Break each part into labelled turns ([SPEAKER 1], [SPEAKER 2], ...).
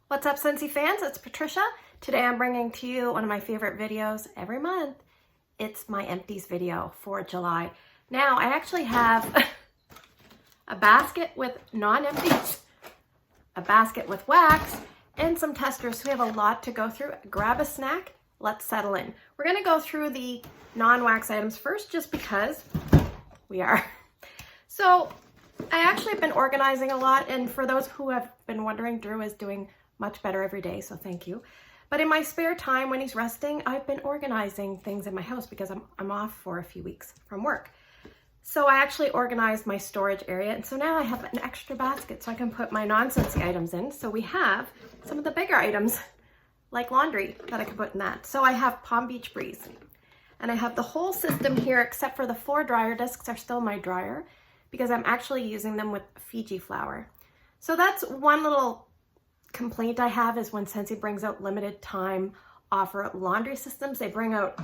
[SPEAKER 1] What's up, Scentsy fans? It's Patricia. Today I'm bringing to you one of my favorite videos every month. It's my empties video for July. Now, I actually have a basket with non-empties, a basket with wax, and some testers. So we have a lot to go through. Grab a snack. Let's settle in. We're going to go through the non-wax items first, just because we are. So I actually have been organizing a lot, and for those who have been wondering, Drew is doing much better every day, so thank you. But in my spare time when he's resting, I've been organizing things in my house because I'm off for a few weeks from work. So I actually organized my storage area, and so now I have an extra basket so I can put my non-Scentsy items in. So we have some of the bigger items like laundry that I can put in that. So I have Palm Beach Breeze, and I have the whole system here except for the 4 dryer discs are still my dryer because I'm actually using them with Fiji flower. So that's one little complaint I have, is when Scentsy brings out limited time offer laundry systems, they bring out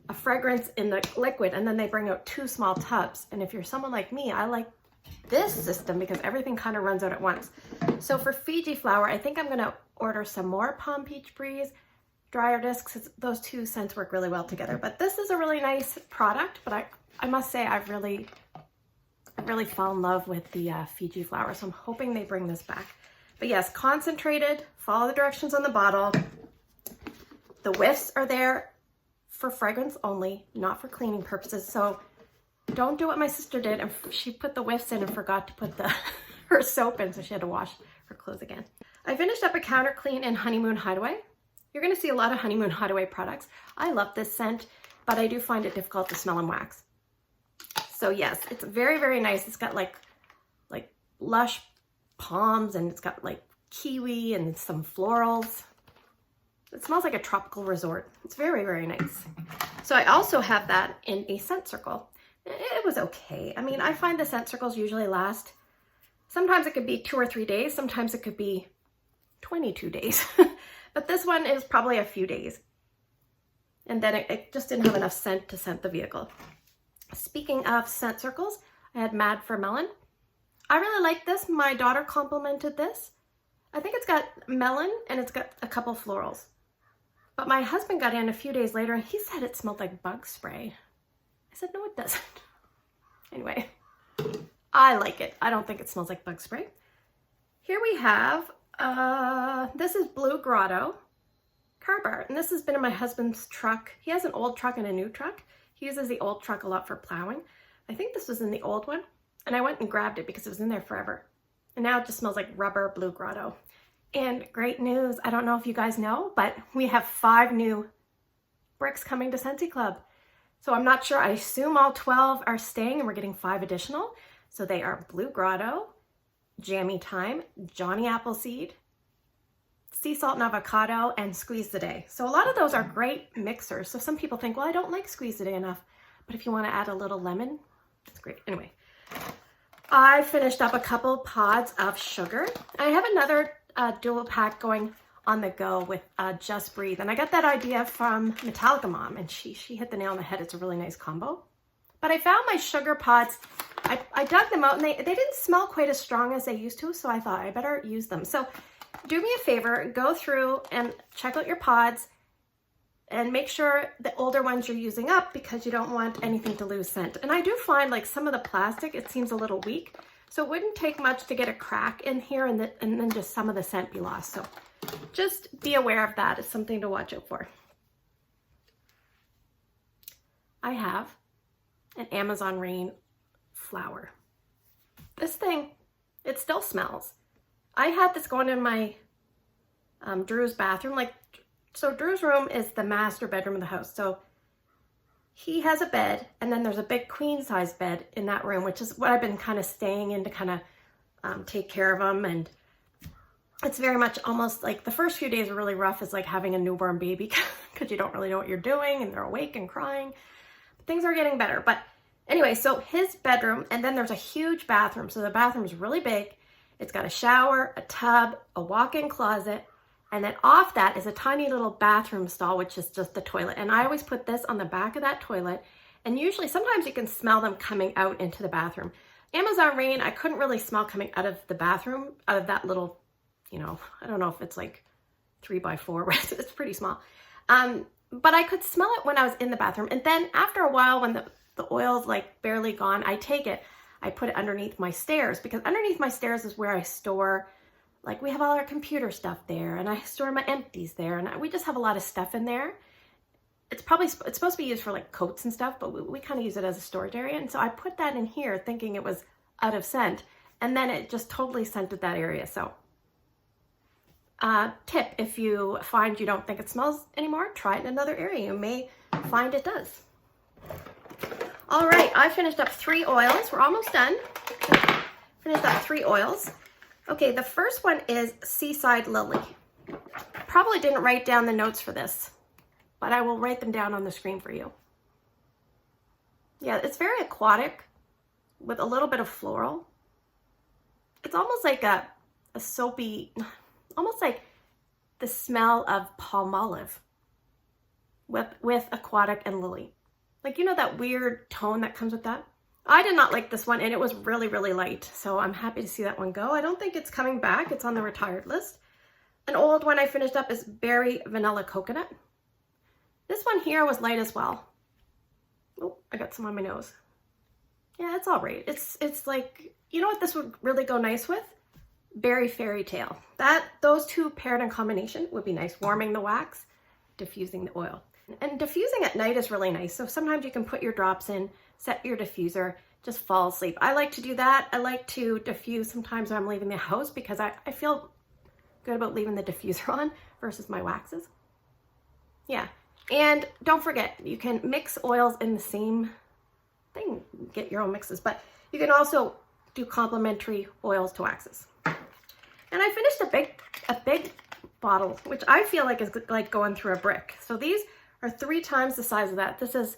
[SPEAKER 1] a fragrance in the liquid and then they bring out 2 small tubs. And if you're someone like me, I like this system because everything kind of runs out at once. So for Fiji flower, I think I'm going to order some more Palm Beach Breeze dryer discs. Those 2 scents work really well together. But this is a really nice product, but I must say I've really fell in love with the Fiji flower, so I'm hoping they bring this back. But yes, concentrated, follow the directions on the bottle. The whiffs are there for fragrance only, not for cleaning purposes. So don't do what my sister did, and she put the whiffs in and forgot to put her soap in, so she had to wash her clothes again. I finished up a counter clean in Honeymoon Hideaway. You're gonna see a lot of Honeymoon Hideaway products. I love this scent, but I do find it difficult to smell in wax. So yes, it's very, very nice. It's got like lush palms, and it's got like kiwi and some florals. It smells like a tropical resort. It's very, very nice. So I also have that in a scent circle. It was okay. I mean, I find the scent circles usually last, sometimes it could be 2 or 3 days, sometimes it could be 22 days. But this one is probably a few days. And then it just didn't have enough scent to scent the vehicle. Speaking of scent circles, I had Mad for Melon. I really like this. My daughter complimented this. I think it's got melon and it's got a couple florals. But my husband got in a few days later and he said it smelled like bug spray. I said, no, it doesn't. Anyway, I like it. I don't think it smells like bug spray. Here we have, this is Blue Grotto car bar. And this has been in my husband's truck. He has an old truck and a new truck. He uses the old truck a lot for plowing. I think this was in the old one. And I went and grabbed it because it was in there forever. And now it just smells like rubber Blue Grotto. And great news, I don't know if you guys know, but we have 5 new bricks coming to Scentsy Club. So I'm not sure, I assume all 12 are staying and we're getting 5 additional. So they are Blue Grotto, Jammy Time, Johnny Appleseed, Sea Salt and Avocado, and Squeeze the Day. So a lot of those are great mixers. So some people think, well, I don't like Squeeze the Day enough. But if you want to add a little lemon, it's great. Anyway, I finished up a couple pods of sugar. I have another dual pack going on the go with Just Breathe. And I got that idea from Metallica Mom, and she hit the nail on the head. It's a really nice combo. But I found my sugar pods, I dug them out, and they didn't smell quite as strong as they used to, so I thought I better use them. So do me a favor, go through and check out your pods and make sure the older ones you're using up, because you don't want anything to lose scent. And I do find like some of the plastic, it seems a little weak. So it wouldn't take much to get a crack in here and then just some of the scent be lost. So just be aware of that. It's something to watch out for. I have an Amazon Rain flower. This thing, it still smells. I had this going in my Drew's bathroom. So Drew's room is the master bedroom of the house. So he has a bed, and then there's a big queen size bed in that room, which is what I've been kind of staying in to kind of take care of him. And it's very much almost like the first few days are really rough. It's like having a newborn baby because you don't really know what you're doing and they're awake and crying. But things are getting better. But anyway, so his bedroom, and then there's a huge bathroom. So the bathroom is really big. It's got a shower, a tub, a walk-in closet, and then off that is a tiny little bathroom stall, which is just the toilet. And I always put this on the back of that toilet. And usually, sometimes you can smell them coming out into the bathroom. Amazon Rain, I couldn't really smell coming out of the bathroom, out of that little you know, I don't know if it's like 3x4, it's pretty small. But I could smell it when I was in the bathroom. And then after a while, when the oil's like barely gone, I take it, I put it underneath my stairs, because underneath my stairs is where I store, like we have all our computer stuff there, and I store my empties there, and we just have a lot of stuff in there. It's supposed to be used for like coats and stuff, but we kind of use it as a storage area. And so I put that in here thinking it was out of scent, and then it just totally scented that area. So tip, if you find you don't think it smells anymore, try it in another area. You may find it does. All right, I finished up 3 oils. We're almost done. Finished up 3 oils. Okay, the first one is Seaside Lily. Probably didn't write down the notes for this, but I will write them down on the screen for you. Yeah, it's very aquatic with a little bit of floral. It's almost like a soapy, almost like the smell of palmolive with aquatic and lily. Like, you know, that weird tone that comes with that? I did not like this one, and it was really, really light. So I'm happy to see that one go. I don't think it's coming back. It's on the retired list. An old one I finished up is Berry Vanilla Coconut. This one here was light as well. Oh, I got some on my nose. Yeah, it's all right. It's like, you know what this would really go nice with? Berry Fairy Tale. Those two paired in combination would be nice. Warming the wax, diffusing the oil. And diffusing at night is really nice. So sometimes you can put your drops in, set your diffuser, just fall asleep. I like to do that. I like to diffuse sometimes when I'm leaving the house, because I feel good about leaving the diffuser on versus my waxes. Yeah. And don't forget, you can mix oils in the same thing, get your own mixes, but you can also do complementary oils to waxes. And I finished a big bottle, which I feel like is like going through a brick. So these are 3 times the size of that. This is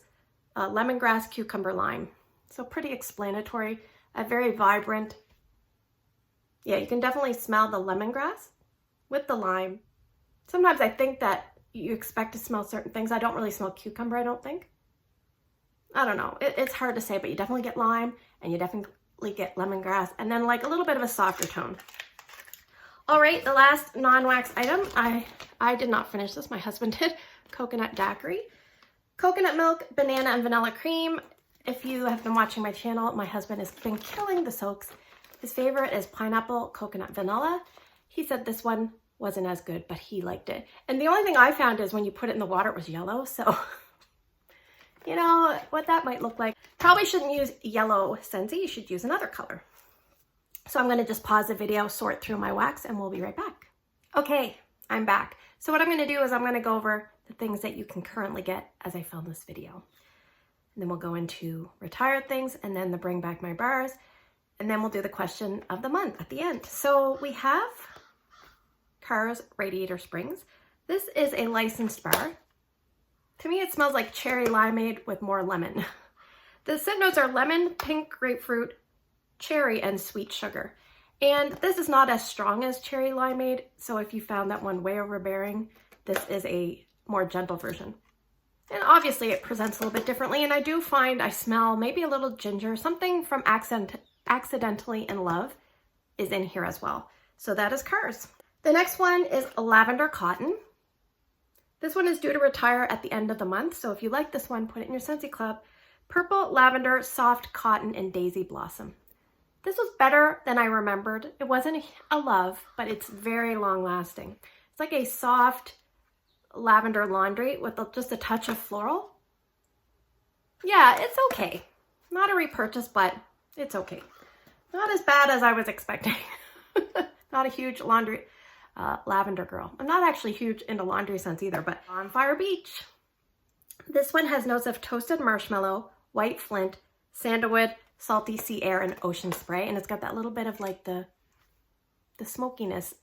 [SPEAKER 1] lemongrass, cucumber, lime. So pretty explanatory, a very vibrant. Yeah, you can definitely smell the lemongrass with the lime. Sometimes I think that you expect to smell certain things. I don't really smell cucumber, I don't think. I don't know. It's hard to say, but you definitely get lime, and you definitely get lemongrass, and then like a little bit of a softer tone. All right, the last non-wax item, I did not finish this, my husband did. Coconut daiquiri. Coconut milk, banana, and vanilla cream. If you have been watching my channel, my husband has been killing the soaks. His favorite is pineapple, coconut, vanilla. He said this one wasn't as good, but he liked it. And the only thing I found is when you put it in the water, it was yellow. So, you know what that might look like. Probably shouldn't use yellow Scentsy. You should use another color. So I'm going to just pause the video, sort through my wax, and we'll be right back. Okay, I'm back. So what I'm going to do is I'm going to go over the things that you can currently get as I film this video. And then we'll go into retired things, and then the bring back my bars, and then we'll do the question of the month at the end. So we have KIWI Radiator Springs. This is a licensed bar. To me, it smells like cherry limeade with more lemon. The scent notes are lemon, pink grapefruit, cherry, and sweet sugar. And this is not as strong as cherry limeade, so if you found that one way overbearing, this is a more gentle version. And obviously it presents a little bit differently, and I do find I smell maybe a little ginger. Something from Accidentally in Love is in here as well. So that is KIWI. The next one is Lavender Cotton. This one is due to retire at the end of the month, so if you like this one, put it in your Scentsy Club. Purple, Lavender, Soft Cotton, and Daisy Blossom. This was better than I remembered. It wasn't a love, but it's very long lasting. It's like a soft lavender laundry with just a touch of floral. Yeah, it's okay. Not a repurchase, but it's okay. Not as bad as I was expecting. Not a huge laundry lavender girl. I'm not actually huge into laundry scents either, but Bonfire Beach. This one has notes of toasted marshmallow, white flint, sandalwood, salty sea air, and ocean spray, and it's got that little bit of like the smokiness.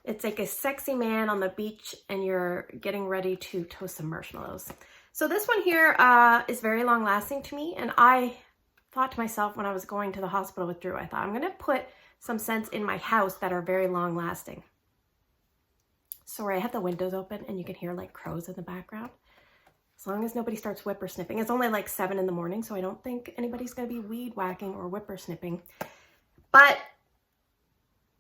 [SPEAKER 1] It's like a sexy man on the beach, and you're getting ready to toast some marshmallows. So this one here is very long lasting to me, and I thought to myself when I was going to the hospital with Drew, I thought I'm gonna put some scents in my house that are very long lasting. Sorry, I have the windows open and you can hear like crows in the background. As long as nobody starts whippersnipping. It's only like 7 in the morning, so I don't think anybody's going to be weed whacking or whippersnipping. But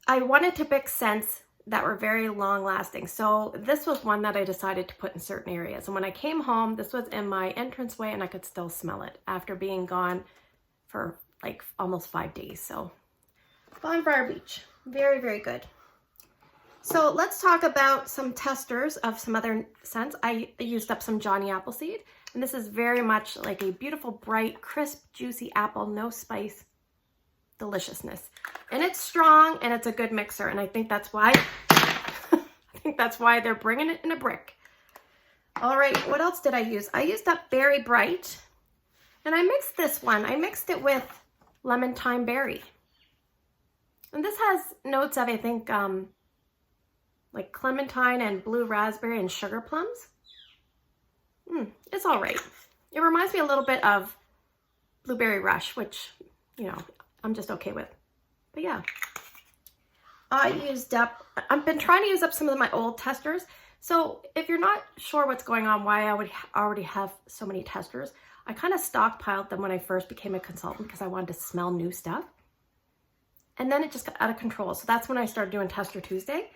[SPEAKER 1] I wanted to pick scents that were very long lasting. So this was one that I decided to put in certain areas. And when I came home, this was in my entranceway and I could still smell it after being gone for like almost 5 days. So Bonfire Beach, very, very good. So let's talk about some testers of some other scents. I used up some Johnny Appleseed, and this is very much like a beautiful, bright, crisp, juicy apple, no spice deliciousness. And it's strong and it's a good mixer, and I think that's why they're bringing it in a brick. All right, what else did I use? I used up Berry Bright, and I mixed this one. I mixed it with Lemon-Thyme Berry. And this has notes of, I think, like clementine and blue raspberry and sugar plums. It's all right. It reminds me a little bit of Blueberry Rush, which, you know, I'm just okay with. But yeah, I've been trying to use up some of my old testers. So if you're not sure what's going on, why I would already have so many testers, I kind of stockpiled them when I first became a consultant because I wanted to smell new stuff. And then it just got out of control. So that's when I started doing Tester Tuesday.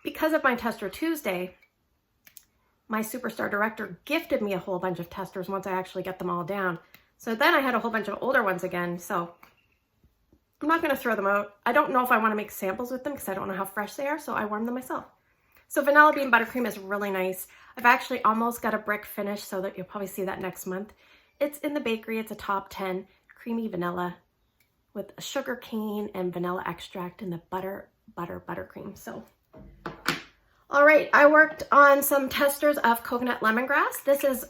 [SPEAKER 1] Because of my Tester Tuesday, my Superstar director gifted me a whole bunch of testers once I actually get them all down. So then I had a whole bunch of older ones again. So I'm not going to throw them out. I don't know if I want to make samples with them because I don't know how fresh they are. So I warm them myself. So Vanilla Bean Buttercream is really nice. I've actually almost got a brick finished so that you'll probably see that next month. It's in the bakery. It's a top 10 creamy vanilla with sugar cane and vanilla extract and the buttercream. So, all right, I worked on some testers of coconut lemongrass. This is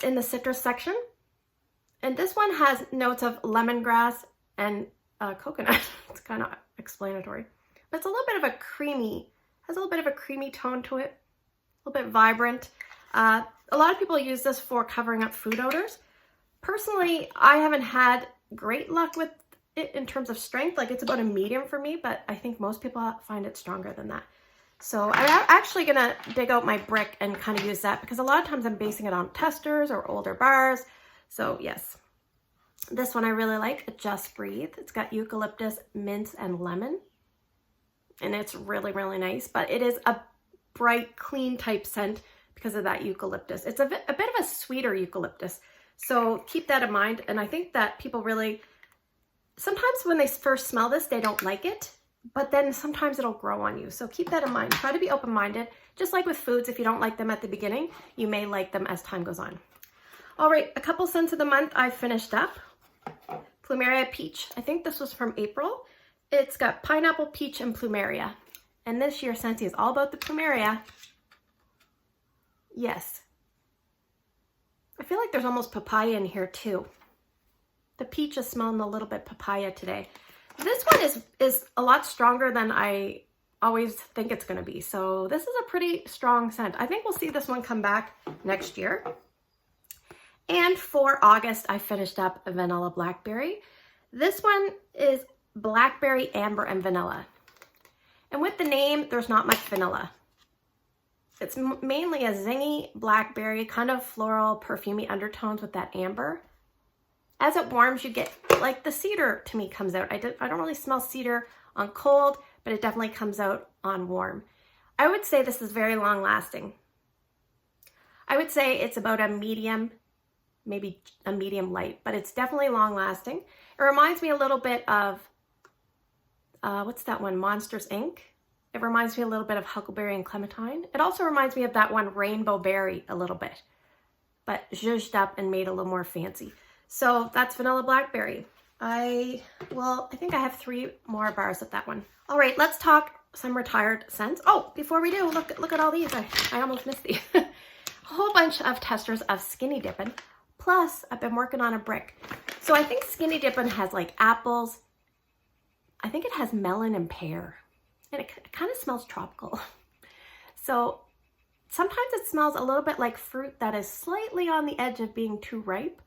[SPEAKER 1] in the citrus section. And this one has notes of lemongrass and coconut. It's kind of explanatory. But it's a little bit of a creamy, has a little bit of a creamy tone to it. A little bit vibrant. A lot of people use this for covering up food odors. Personally, I haven't had great luck with it in terms of strength. Like, it's about a medium for me, but I think most people find it stronger than that. So I'm actually gonna dig out my brick and kind of use that because a lot of times I'm basing it on testers or older bars. So yes, this one I really like, Just Breathe. It's got eucalyptus, mint, and lemon. And it's really, really nice, but it is a bright, clean type scent because of that eucalyptus. It's a bit of a sweeter eucalyptus. So keep that in mind. And I think that people really, sometimes when they first smell this, they don't like it, but then sometimes it'll grow on you. So keep that in mind. Try to be open-minded. Just like with foods, if you don't like them at the beginning, you may like them as time goes on. All right, a couple scents of the month I've finished up. Plumeria Peach. I think this was from April. It's got pineapple, peach, and plumeria. And this year, Scentsy is all about the plumeria. Yes. I feel like there's almost papaya in here too. The peach is smelling a little bit papaya today. This one is a lot stronger than I always think it's going to be. So this is a pretty strong scent. I think we'll see this one come back next year. And for August, I finished up a Vanilla Blackberry. This one is Blackberry, Amber, and Vanilla. And with the name, there's not much vanilla. It's mainly a zingy blackberry, kind of floral, perfumey undertones with that amber. As it warms, you get, like, the cedar to me comes out. I don't really smell cedar on cold, but it definitely comes out on warm. I would say this is very long lasting. I would say it's about a medium, maybe a medium light, but it's definitely long lasting. It reminds me a little bit of, what's that one, Monsters Inc. It reminds me a little bit of Huckleberry and Clementine. It also reminds me of that one, Rainbow Berry, a little bit, but zhuzhed up and made a little more fancy. So that's Vanilla Blackberry. I think I have 3 more bars of that one. All right, let's talk some retired scents. Oh, before we do, look at all these. I almost missed these. A whole bunch of testers of Skinny Dippin'. Plus, I've been working on a brick. So I think Skinny Dippin' has like apples. I think it has melon and pear. And it kind of smells tropical. So sometimes it smells a little bit like fruit that is slightly on the edge of being too ripe.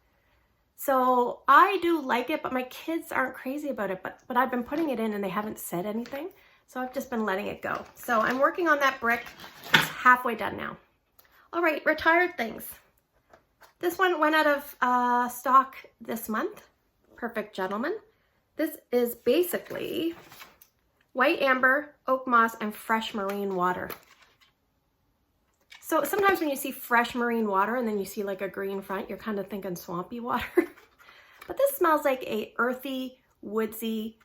[SPEAKER 1] So I do like it, but my kids aren't crazy about it. But I've been putting it in and they haven't said anything. So I've just been letting it go. So I'm working on that brick. It's halfway done now. All right, retired things. This one went out of stock this month. Perfect Gentleman. This is basically white amber, oak moss, and fresh marine water. So sometimes when you see fresh marine water and then you see like a green front, you're kind of thinking swampy water. But this smells like a earthy, woodsy,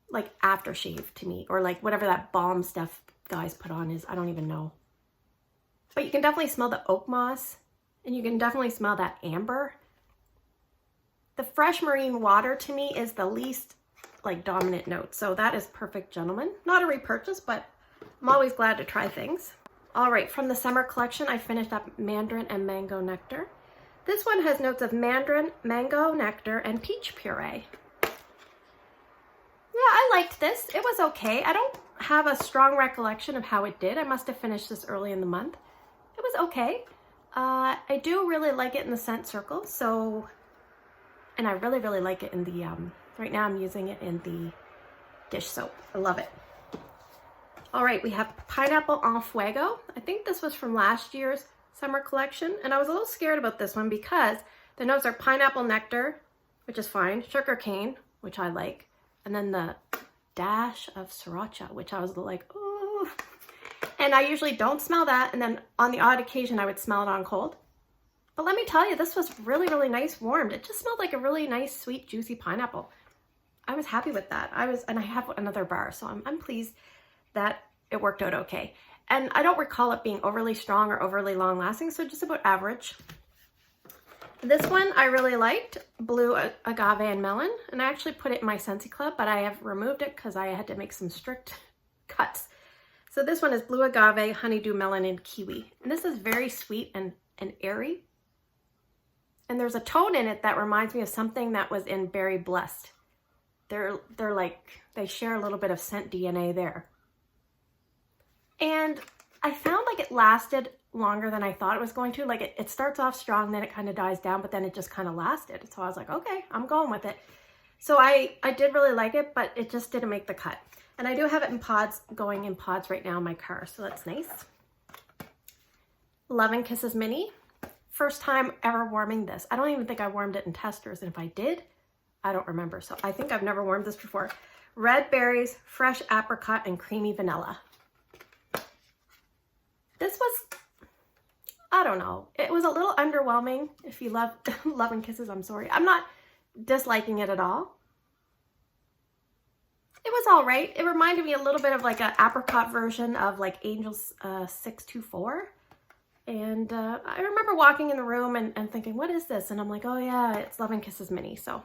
[SPEAKER 1] like aftershave to me, or like whatever that balm stuff guys put on is. I don't even know. But you can definitely smell the oak moss, and you can definitely smell that amber. The fresh marine water to me is the least like dominant note. So that is perfect, gentlemen. Not a repurchase, but I'm always glad to try things. All right, from the summer collection, I finished up Mandarin and Mango Nectar. This one has notes of mandarin, mango nectar, and peach puree. Yeah, I liked this. It was okay. I don't have a strong recollection of how it did. I must have finished this early in the month. It was okay. I do really like it in the scent circle, so, and I really, really like it in the, right now I'm using it in the dish soap. I love it. All right, we have Pineapple en Fuego. I think this was from last year's summer collection, and I was a little scared about this one because the notes are pineapple nectar, which is fine, sugar cane, which I like, and then the dash of sriracha, which I was like, oh. And I usually don't smell that, and then on the odd occasion I would smell it on cold. But let me tell you, this was really, really nice warmed. It just smelled like a really nice, sweet, juicy pineapple. I was happy with that. And I have another bar, so I'm pleased that it worked out okay. And I don't recall it being overly strong or overly long lasting, so just about average. This one I really liked, Blue Agave and Melon, and I actually put it in my Scentsy Club, but I have removed it because I had to make some strict cuts. So this one is Blue Agave, Honeydew, Melon, and Kiwi. And this is very sweet and airy. And there's a tone in it that reminds me of something that was in Berry Blessed. They're like, they share a little bit of scent DNA there. And I found like it lasted longer than I thought it was going to. Like it starts off strong, then it kind of dies down, but then it just kind of lasted. So I was like, okay, I'm going with it. So I did really like it, but it just didn't make the cut. And I do have it in pods, going in pods right now in my car, so that's nice. Love and Kisses Mini. First time ever warming this. I don't even think I warmed it in testers, and if I did, I don't remember. So I think I've never warmed this before. Red berries, fresh apricot, and creamy vanilla. This was, I don't know, it was a little underwhelming. If you love Love and Kisses, I'm sorry. I'm not disliking it at all. It was all right. It reminded me a little bit of like an apricot version of like Angel's 624. And I remember walking in the room and thinking, what is this? And I'm like, oh yeah, it's Love and Kisses Mini. So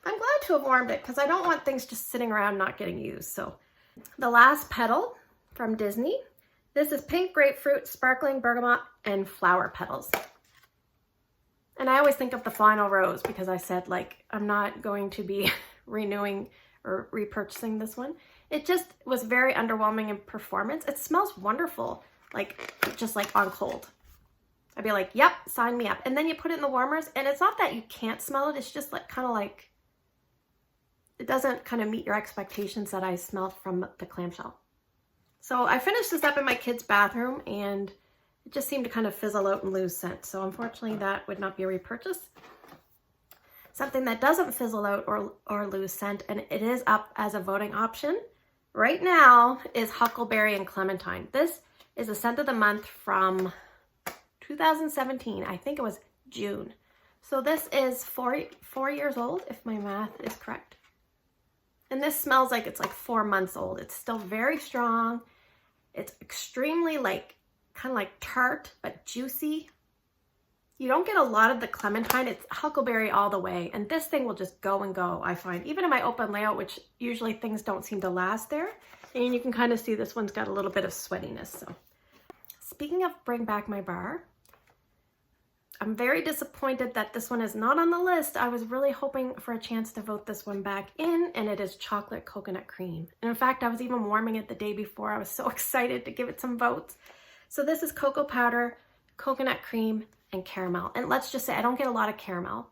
[SPEAKER 1] I'm glad to have warmed it because I don't want things just sitting around not getting used. So the last petal from Disney. This is pink grapefruit, sparkling bergamot, and flower petals. And I always think of the final rose because I said like, I'm not going to be renewing or repurchasing this one. It just was very underwhelming in performance. It smells wonderful, like just like on cold. I'd be like, yep, sign me up. And then you put it in the warmers and it's not that you can't smell it. It's just like kind of like, it doesn't kind of meet your expectations that I smelled from the clamshell. So I finished this up in my kid's bathroom and it just seemed to kind of fizzle out and lose scent. So unfortunately that would not be a repurchase. Something that doesn't fizzle out or lose scent, and it is up as a voting option right now, is Huckleberry and Clementine. This is a scent of the month from 2017. I think it was June. So this is four years old, if my math is correct. And this smells like it's like 4 months old. It's still very strong. It's extremely like, kind of like tart, but juicy. You don't get a lot of the clementine. It's huckleberry all the way. And this thing will just go and go, I find. Even in my open layout, which usually things don't seem to last there. And you can kind of see this one's got a little bit of sweatiness. So speaking of bring back my bar, I'm very disappointed that this one is not on the list. I was really hoping for a chance to vote this one back in, and it is chocolate coconut cream. And in fact, I was even warming it the day before. I was so excited to give it some votes. So this is cocoa powder, coconut cream, and caramel. And let's just say I don't get a lot of caramel.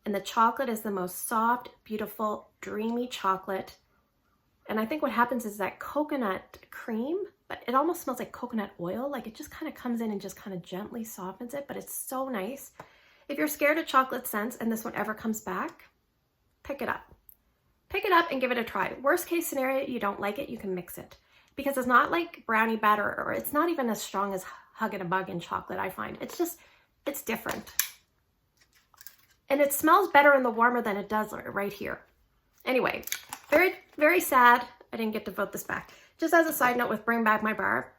[SPEAKER 1] And the chocolate is the most soft, beautiful, dreamy chocolate. And I think what happens is that coconut cream, but it almost smells like coconut oil. Like it just kind of comes in and just kind of gently softens it, but it's so nice. If you're scared of chocolate scents and this one ever comes back, pick it up. pick it up and give it a try. Worst case scenario, you don't like it, you can mix it. Because it's not like brownie batter, or it's not even as strong as Hug and a Bug in chocolate, I find. It's just, it's different. And it smells better in the warmer than it does right here. Anyway, very, very sad I didn't get to vote this back. Just as a side note with Bring Back My Bar,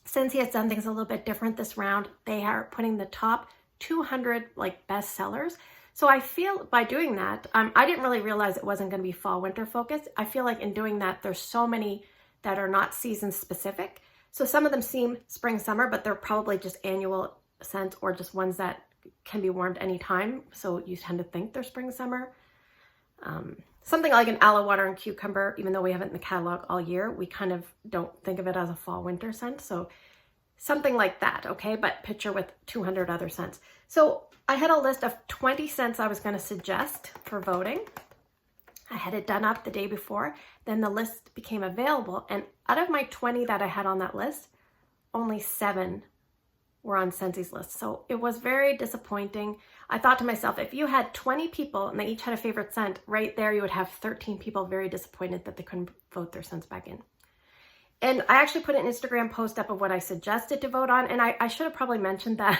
[SPEAKER 1] Scentsy has done things a little bit different this round. They are putting the top 200 like best sellers. So I feel by doing that, I didn't really realize it wasn't going to be fall winter focused. I feel like in doing that, there's so many that are not season specific. So some of them seem spring, summer, but they're probably just annual scents or just ones that can be warmed anytime. So you tend to think they're spring, summer. Something like an aloe water and cucumber, even though we have it in the catalog all year, we kind of don't think of it as a fall winter scent. So something like that, okay? But picture with 200 other scents. So I had a list of 20 scents I was going to suggest for voting. I had it done up the day before. Then the list became available. And out of my 20 that I had on that list, only 7 were on Scentsy's list. So it was very disappointing. I thought to myself, if you had 20 people and they each had a favorite scent, right there you would have 13 people very disappointed that they couldn't vote their scents back in. And I actually put an Instagram post up of what I suggested to vote on. And I should have probably mentioned that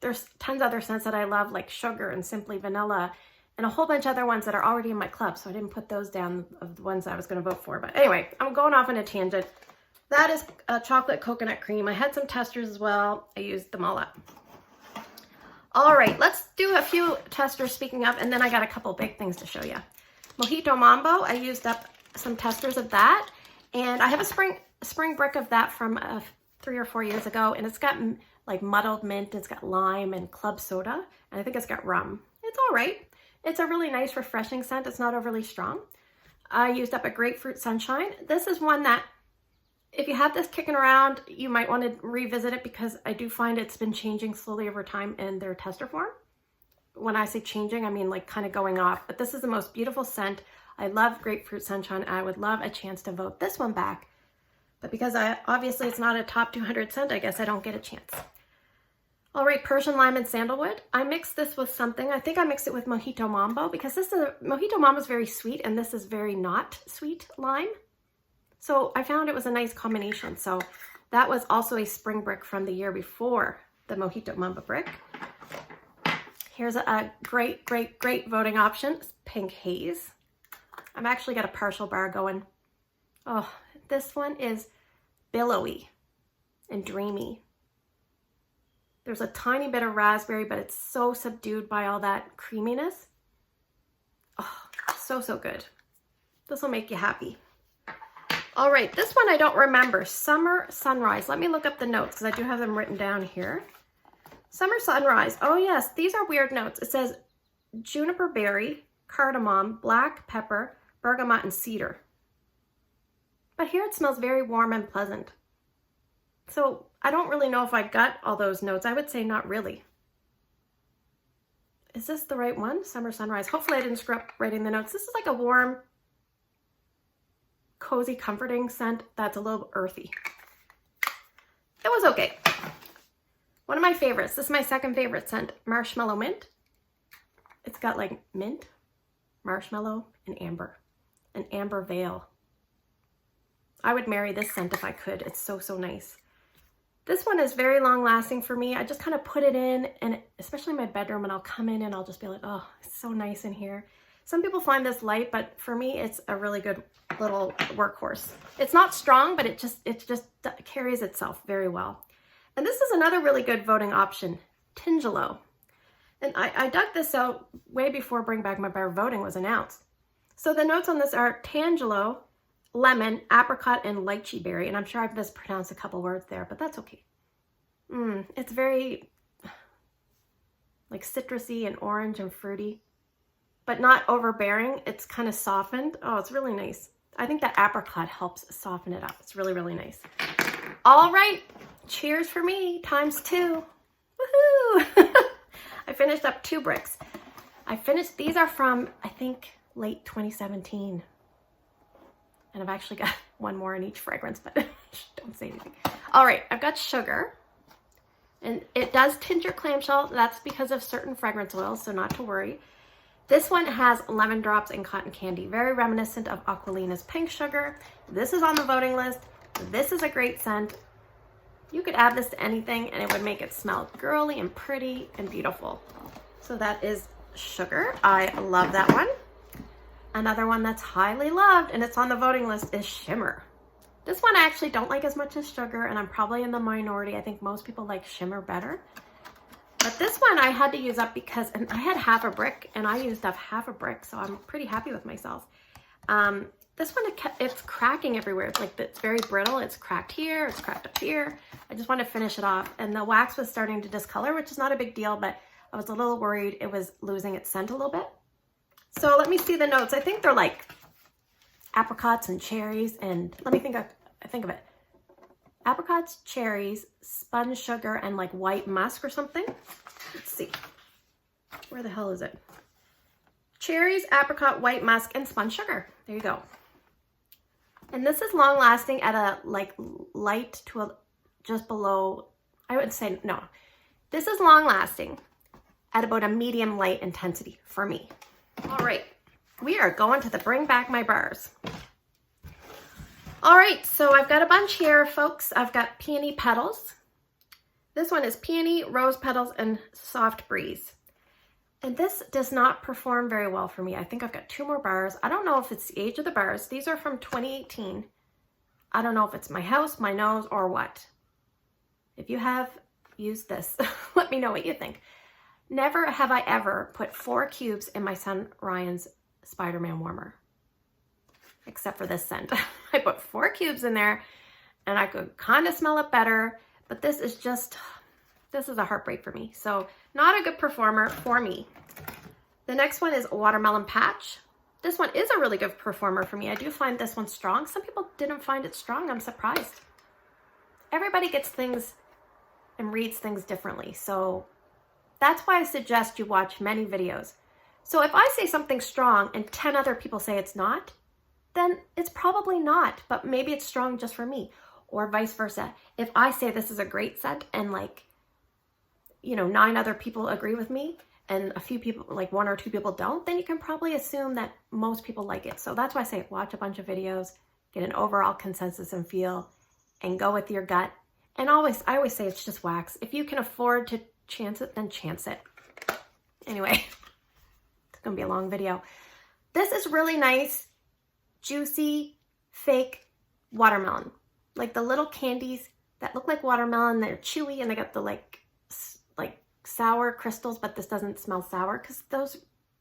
[SPEAKER 1] there's tons of other scents that I love, like Sugar and Simply Vanilla, and a whole bunch of other ones that are already in my club. So I didn't put those down of the ones I was going to vote for. But anyway, I'm going off on a tangent. That is a chocolate coconut cream. I had some testers as well. I used them all up. All right, let's do a few testers speaking of, and then I got a couple big things to show you. Mojito Mambo, I used up some testers of that. And I have a spring brick of that from 3 or 4 years ago. And it's got like muddled mint, it's got lime and club soda. And I think it's got rum. It's all right. It's a really nice, refreshing scent. It's not overly strong. I used up a Grapefruit Sunshine. This is one that, if you have this kicking around, you might want to revisit it because I do find it's been changing slowly over time in their tester form. When I say changing, I mean like kind of going off. But this is the most beautiful scent. I love Grapefruit Sunshine. I would love a chance to vote this one back. But because obviously it's not a top 200 scent, I guess I don't get a chance. All right, Persian Lime and Sandalwood. I mixed this with something. I think I mixed it with Mojito Mambo because Mojito Mambo is very sweet and this is very not sweet lime. So I found it was a nice combination. So that was also a spring brick from the year before the Mojito Mambo brick. Here's a great, great, great voting option. It's Pink Haze. I've actually got a partial bar going. Oh, this one is billowy and dreamy. There's a tiny bit of raspberry, but it's so subdued by all that creaminess. Oh, so, so good. This will make you happy. All right, this one I don't remember. Summer Sunrise. Let me look up the notes because I do have them written down here. Summer Sunrise. Oh yes, these are weird notes. It says juniper berry, cardamom, black pepper, bergamot, and cedar. But here it smells very warm and pleasant. So I don't really know if I got all those notes. I would say not really. Is this the right one? Summer Sunrise. Hopefully I didn't screw up writing the notes. This is like a warm, cozy, comforting scent that's a little earthy. It was okay. One of my favorites. This is my second favorite scent, Marshmallow Mint. It's got like mint, marshmallow, and amber. An amber veil. I would marry this scent if I could. It's so, so nice. This one is very long lasting for me. I just kind of put it in, and especially in my bedroom, and I'll come in and I'll just be like, oh, it's so nice in here. Some people find this light, but for me, it's a really good little workhorse. It's not strong, but it just carries itself very well. And this is another really good voting option, Tingelo. And I dug this out way before Bring Back My Bar voting was announced. So the notes on this are Tangelo, lemon, apricot, and lychee berry. And I'm sure I've mispronounced a couple words there, but that's okay. It's very like citrusy and orange and fruity, but not overbearing. It's kind of softened. Oh, it's really nice. I think that apricot helps soften it up. It's really, really nice. All right. Cheers for me, ×2. Woohoo! I finished up 2 bricks. These are from, I think, late 2017. And I've actually got one more in each fragrance, but don't say anything. All right, I've got Sugar. And it does tinge your clamshell. That's because of certain fragrance oils, so not to worry. This one has lemon drops and cotton candy, very reminiscent of Aquilina's pink sugar. This is on the voting list. This is a great scent. You could add this to anything and it would make it smell girly and pretty and beautiful. So that is Sugar. I love that one. Another one that's highly loved and it's on the voting list is Shimmer. This one I actually don't like as much as Sugar, and I'm probably in the minority. I think most people like Shimmer better. But this one I had to use up because I had half a brick and I used up half a brick, so I'm pretty happy with myself. This one, it's cracking everywhere. It's like, it's very brittle. It's cracked here, it's cracked up here. I just want to finish it off. And the wax was starting to discolor, which is not a big deal, but I was a little worried it was losing its scent a little bit. So let me see the notes. I think they're like apricots and cherries, and let me think of it. Apricots, cherries, spun sugar, and like white musk or something. Let's see. Where the hell is it? Cherries, apricot, white musk, and spun sugar. There you go. And this is long lasting at a like light to a just below, I would say, no. This is long lasting at about a medium light intensity for me. All right, we are going to the Bring Back My Bars. All right, so I've got a bunch here, folks. I've got Peony Petals. This one is Peony, Rose Petals, and Soft Breeze. And this does not perform very well for me. I think I've got 2 more bars. I don't know if it's the age of the bars. These are from 2018. I don't know if it's my house, my nose, or what. If you have used this, let me know what you think. Never have I ever put 4 cubes in my son Ryan's Spider-Man warmer. Except for this scent. I put 4 cubes in there and I could kind of smell it better, but this is a heartbreak for me. So not a good performer for me. The next one is Watermelon Patch. This one is a really good performer for me. I do find this one strong. Some people didn't find it strong. I'm surprised. Everybody gets things and reads things differently. So that's why I suggest you watch many videos. So if I say something's strong and 10 other people say it's not, then it's probably not, but maybe it's strong just for me, or vice versa. If I say this is a great scent and like, 9 other people agree with me and a few people, like 1 or 2 people don't, then you can probably assume that most people like it. So that's why I say watch a bunch of videos, get an overall consensus and feel, and go with your gut. And I always say it's just wax. If you can afford to chance it, then chance it. Anyway, it's gonna be a long video. This is really nice, juicy, fake watermelon. Like the little candies that look like watermelon, they're chewy and they got the like sour crystals, but this doesn't smell sour because those,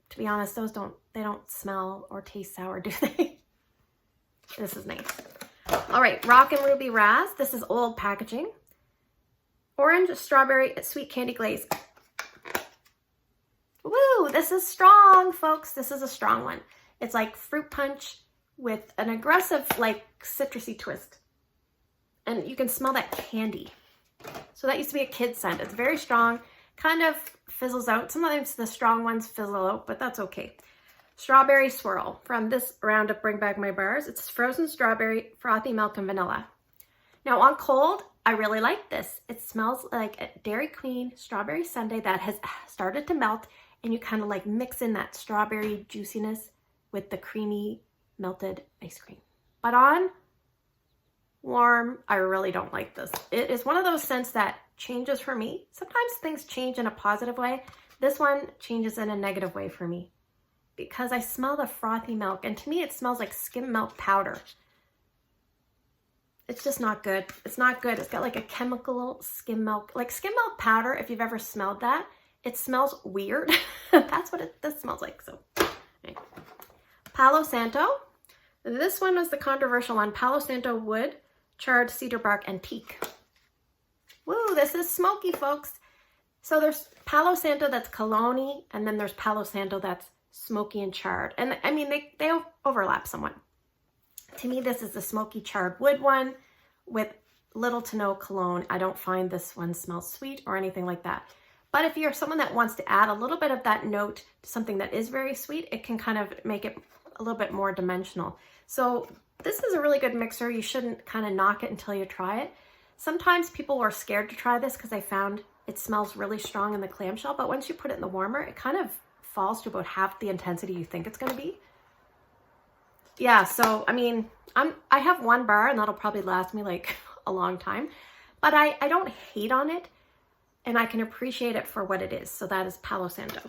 [SPEAKER 1] to be honest, they don't smell or taste sour, do they? This is nice. All right, Rock and Ruby Raz. This is old packaging. Orange Strawberry Sweet Candy Glaze. Woo, this is strong, folks. This is a strong one. It's like fruit punch with an aggressive, like citrusy twist. And you can smell that candy. So that used to be a kid's scent. It's very strong, kind of fizzles out. Sometimes the strong ones fizzle out, but that's okay. Strawberry Swirl from this round of Bring Back My Bars. It's frozen strawberry, frothy milk, and vanilla. Now on cold, I really like this. It smells like a Dairy Queen strawberry sundae that has started to melt, and you kind of like mix in that strawberry juiciness with the creamy melted ice cream. But on warm, I really don't like this. It is one of those scents that changes for me. Sometimes things change in a positive way. This one changes in a negative way for me because I smell the frothy milk, and to me it smells like skim milk powder. It's just not good. It's not good. It's got like a chemical skim milk, like skim milk powder. If you've ever smelled that, it smells weird. That's what this smells like. So, okay. Palo Santo. This one was the controversial one. Palo Santo Wood, Charred Cedar Bark, and Teak. Woo, this is smoky, folks. So there's Palo Santo that's cologne-y, and then there's Palo Santo that's smoky and charred. And I mean, they overlap somewhat. To me, this is the smoky charred wood one with little to no cologne. I don't find this one smells sweet or anything like that. But if you're someone that wants to add a little bit of that note to something that is very sweet, it can kind of make it a little bit more dimensional. So this is a really good mixer. You shouldn't kind of knock it until you try it. Sometimes people were scared to try this because they found it smells really strong in the clamshell, but once you put it in the warmer, it kind of falls to about half the intensity you think it's going to be. Yeah, so I mean, I have one bar and that'll probably last me like a long time, but I don't hate on it and I can appreciate it for what it is. So that is Palo Santo.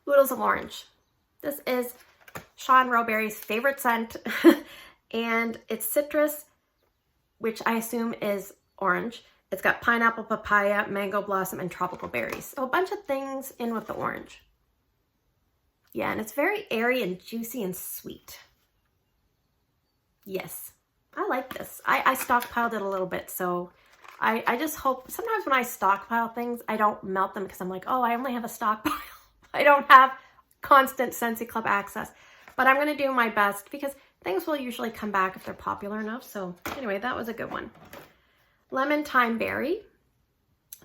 [SPEAKER 1] Oodles of Orange. This is Sean Roberry's favorite scent and it's citrus, which I assume is orange. It's got pineapple, papaya, mango blossom, and tropical berries. So a bunch of things in with the orange. Yeah, and it's very airy and juicy and sweet. Yes, I like this. I stockpiled it a little bit, so I just hope, sometimes when I stockpile things, I don't melt them because I'm like, oh, I only have a stockpile. I don't have constant Scentsy Club access. But I'm going to do my best because things will usually come back if they're popular enough. So anyway, that was a good one. Lemon Thyme Berry.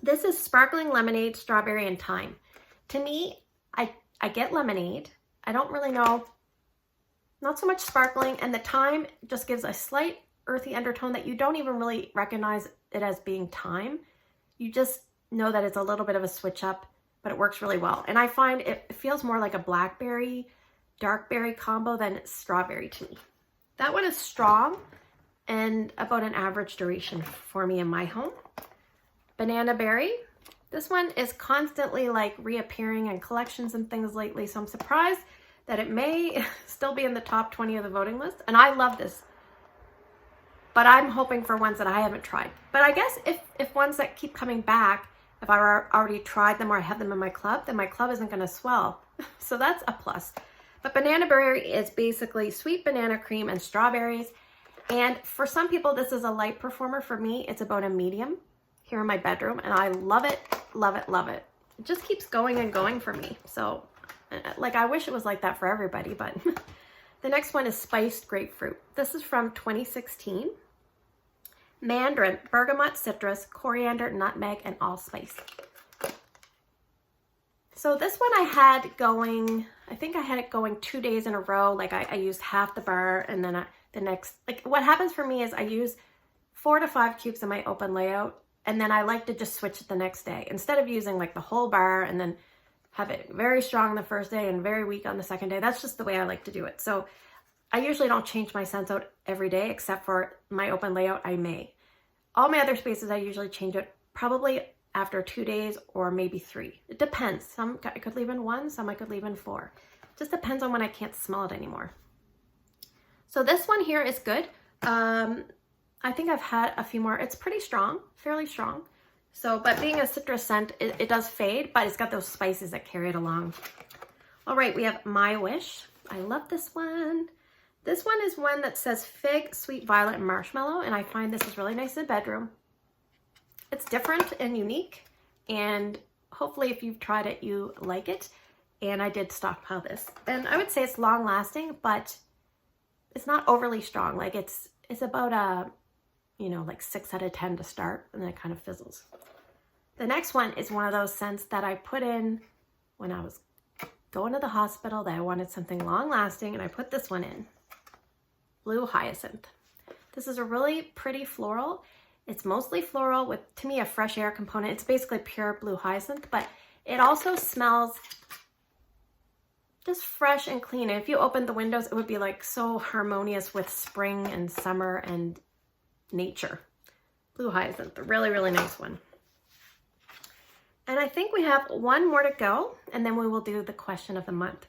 [SPEAKER 1] This is sparkling lemonade, strawberry, and thyme. To me, I get lemonade. I don't really know, not so much sparkling, and the thyme just gives a slight earthy undertone that you don't even really recognize it as being thyme. You just know that it's a little bit of a switch up, but it works really well. And I find it feels more like a blackberry, dark berry combo than strawberry to me. That one is strong and about an average duration for me in my home. Banana Berry. This one is constantly like reappearing in collections and things lately, so I'm surprised that it may still be in the top 20 of the voting list. And I love this, but I'm hoping for ones that I haven't tried. But I guess if ones that keep coming back, if I already tried them or I have them in my club, then my club isn't gonna swell. So that's a plus. But Banana Berry is basically sweet banana cream and strawberries. And for some people, this is a light performer. For me, it's about a medium here in my bedroom, and I love it, love it, love it. It just keeps going and going for me. So, like, I wish it was like that for everybody, but the next one is Spiced Grapefruit. This is from 2016. Mandarin, bergamot, citrus, coriander, nutmeg, and allspice. So this one I had going, I think I had it going 2 days in a row. Like I used half the bar, and then the next, like what happens for me is I use 4 to 5 cubes in my open layout, and then I like to just switch it the next day. Instead of using like the whole bar and then have it very strong the first day and very weak on the second day. That's just the way I like to do it. So I usually don't change my scents out every day, except for my open layout, I may. All my other spaces, I usually change it probably after 2 days or maybe 3. It depends. Some I could leave in 1, some I could leave in 4. Just depends on when I can't smell it anymore. So this one here is good. I think I've had a few more. It's pretty strong, fairly strong. So, but being a citrus scent, it does fade, but it's got those spices that carry it along. All right, we have My Wish. I love this one. This one is one that says fig, sweet violet, and marshmallow, and I find this is really nice in the bedroom. It's different and unique, and hopefully if you've tried it, you like it. And I did stockpile this. And I would say it's long lasting, but it's not overly strong. Like it's about a, you know, like 6 out of 10 to start, and then it kind of fizzles. The next one is one of those scents that I put in when I was going to the hospital that I wanted something long lasting, and I put this one in. Blue Hyacinth. This is a really pretty floral. It's mostly floral with, to me, a fresh air component. It's basically pure blue hyacinth, but it also smells just fresh and clean. And if you opened the windows, it would be like so harmonious with spring and summer and nature. Blue Hyacinth, a really, really nice one. And I think we have one more to go, and then we will do the question of the month.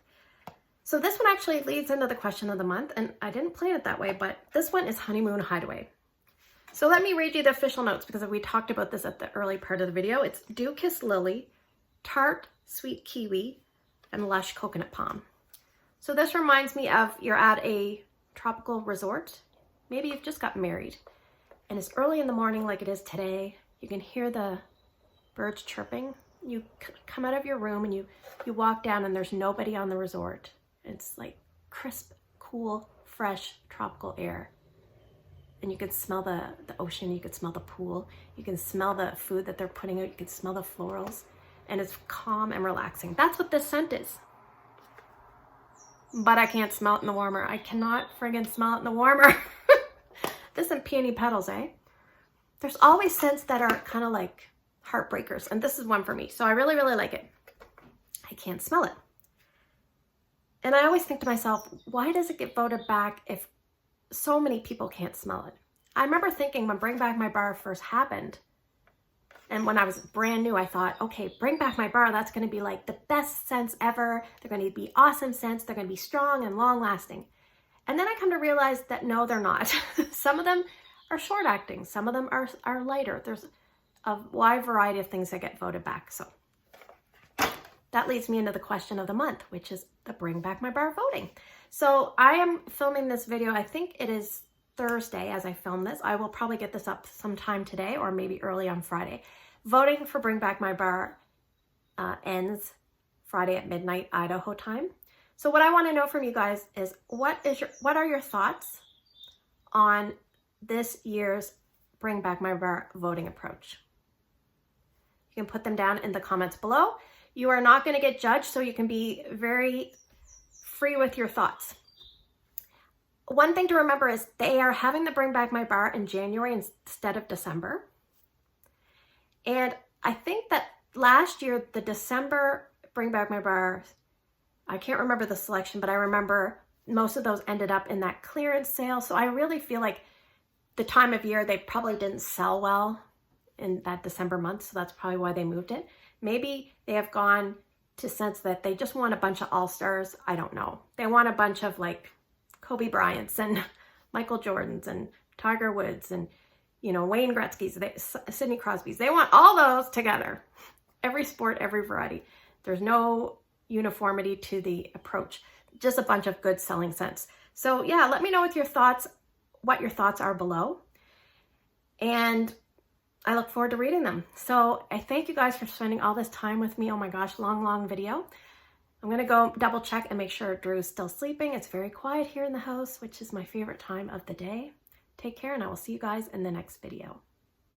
[SPEAKER 1] So this one actually leads into the question of the month, and I didn't plan it that way, but this one is Honeymoon Hideaway. So let me read you the official notes because we talked about this at the early part of the video. It's Dew Kiss Lily, Tart-SWEET Kiwi, and Lush Coconut Palm. So this reminds me of you're at a tropical resort. Maybe you've just got married, and it's early in the morning like it is today. You can hear the birds chirping. You come out of your room and you walk down, and there's nobody on the resort. It's like crisp, cool, fresh, tropical air. And you can smell the ocean, you can smell the pool, you can smell the food that they're putting out, you can smell the florals, and it's calm and relaxing. That's what this scent is. But I can't smell it in the warmer. I cannot friggin' smell it in the warmer. This and Peony Petals, eh? There's always scents that are kind of like heartbreakers, and this is one for me. So I really, really like it. I can't smell it. And I always think to myself, why does it get voted back if so many people can't smell it? I remember thinking when Bring Back My Bar first happened, and when I was brand new, I thought, okay, Bring Back My Bar, that's gonna be like the best scents ever. They're gonna be awesome scents. They're gonna be strong and long lasting. And then I come to realize that no, they're not. Some of them are short acting. Some of them are lighter. There's a wide variety of things that get voted back. So that leads me into the question of the month, which is the Bring Back My Bar voting. So I am filming this video, I think it is Thursday as I film this. I will probably get this up sometime today or maybe early on Friday. Voting for Bring Back My Bar ends Friday at midnight Idaho time. So what I want to know from you guys is what are your thoughts on this year's Bring Back My Bar voting approach? You can put them down in the comments below. You are not going to get judged, so you can be very free with your thoughts. One thing to remember is they are having the Bring Back My Bar in January instead of December. And I think that last year, the December Bring Back My Bar, I can't remember the selection, but I remember most of those ended up in that clearance sale. So I really feel like the time of year, they probably didn't sell well in that December month. So that's probably why they moved it. Maybe they have gone to sense that they just want a bunch of all-stars. I don't know. They want a bunch of like Kobe Bryants and Michael Jordans and Tiger Woods and, you know, Wayne Gretzky's, Sidney Crosby's. They want all those together. Every sport, every variety. There's no uniformity to the approach. Just a bunch of good selling scents. So yeah, let me know with your thoughts, what your thoughts are below. And I look forward to reading them. So I thank you guys for spending all this time with me. Oh my gosh, long video. I'm gonna go double check and make sure Drew's still sleeping. It's very quiet here in the house, which is my favorite time of the day. Take care, and I will see you guys in the next video.